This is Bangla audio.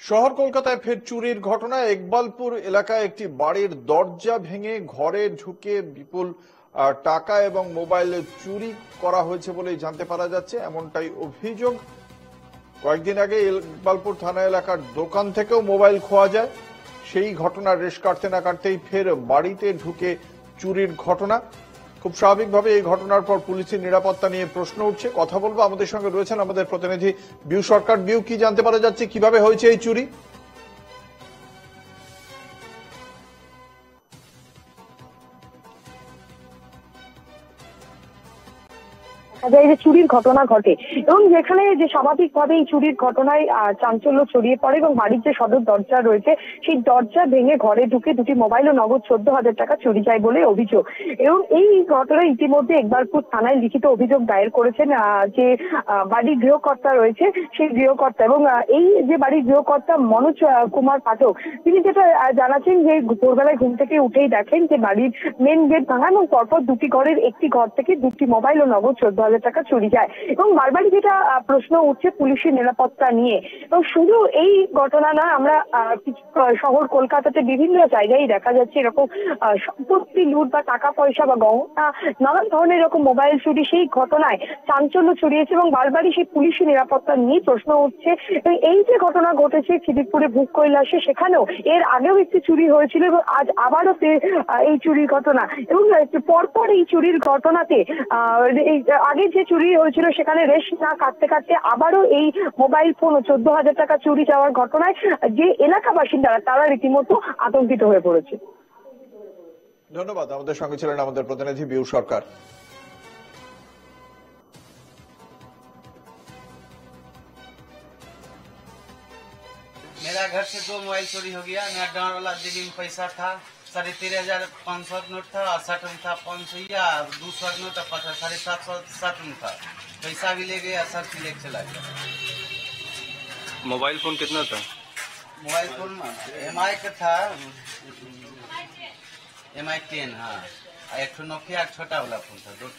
শহর কলকাতায় ফের চুরির ঘটনা। ইকবালপুর এলাকায় একটি বাড়ির দরজা ভেঙে ঘরে ঢুকে বিপুল টাকা এবং মোবাইল চুরি করা হয়েছে বলেই জানতে পারা যাচ্ছে, এমনটাই অভিযোগ। কয়েকদিন আগে ইকবালপুর থানা এলাকার দোকান থেকেও মোবাইল খোয়া যায়। সেই ঘটনার রেশ কাটতে না কাটতেই ফের বাড়িতে ঢুকে চুরির ঘটনা। খুব স্বাভাবিকভাবে এই ঘটনার পর পুলিশের নিরাপত্তা নিয়ে প্রশ্ন উঠছে। কথা বলবো, আমাদের সঙ্গে রয়েছেন আমাদের প্রতিনিধি বিউ সরকার। বিউ, কি জানতে পারা যাচ্ছে, কিভাবে হয়েছে এই চুরি? দেখা যায় যে চুরির ঘটনা ঘটে এবং যেখানে যে স্বাভাবিকভাবে এই চুরির ঘটনায় চাঞ্চল্য ছড়িয়ে পড়ে এবং বাড়ির যে সদর দরজা রয়েছে সেই দরজা ভেঙে ঘরে ঢুকে দুটি মোবাইল ও নগদ 14,000 টাকা চুরি যায় বলে অভিযোগ। এবং এই ঘটনায় ইতিমধ্যে ইকবালপুর থানায় লিখিত অভিযোগ দায়ের করেছেন যে বাড়ির গৃহকর্তা রয়েছে সেই গৃহকর্তা। এবং এই যে বাড়ির গৃহকর্তা মনোজ কুমার পাঠক, তিনি যেটা জানাচ্ছেন যে ভোরবেলায় ঘুম থেকে উঠেই দেখেন যে বাড়ির মেন গেট ভাঙা এবং পরপর দুটি ঘরের একটি ঘর থেকে দুটি মোবাইল ও নগদ 14,000 টাকা চুরি যায়। এবং বারবারই যেটা প্রশ্ন উঠছে পুলিশের নিরাপত্তা নিয়ে। এবং শুধু এই ঘটনা না, আমরা শহর কলকাতাতে বিভিন্ন জায়গায় দেখা যাচ্ছে এরকম সম্পত্তি লুট বা টাকা পয়সা বা গহনা নানান ধরনের এরকম মোবাইল চুরি, সেই ঘটনায় চাঞ্চল্য ছড়িয়েছে এবং বারবারই সেই পুলিশের নিরাপত্তা নিয়ে প্রশ্ন উঠছে। এবং এই যে ঘটনা ঘটেছে খিদিরপুরে ভূপ কৈলাসে, সেখানেও এর আগেও একটি চুরি হয়েছিল এবং আজ আবারও এই চুরির ঘটনা। এবং পরপর এই চুরির ঘটনাতে এই আগে যে চুরি হয়েছিল সেখানে রেশ না কাটতে কাটতে আবারও এই মোবাইল ফোন ও 14,000 টাকা চুরি যাওয়ার ঘটনায় যে এলাকা বাসিন্দারা তারা রীতিমতো আতঙ্কিত হয়ে পড়েছে। ধন্যবাদ। আমাদের সঙ্গে ছিলেন আমাদের প্রতিনিধি বিউ সরকার। मेरा घर से 2 मोबाइल चोरी हो गया। मेरा डांड वाला जेबी में पैसा था 13,500 नोट था, 60 में था 500 या 200 नोट था, 750 में था। पैसा भी ले गया, सब चीज लेके चला गया। मोबाइल फोन कितना था? मोबाइल फोन MI का था, MI 10। हाँ, एक नोकिया छोटा वाला फोन था, 2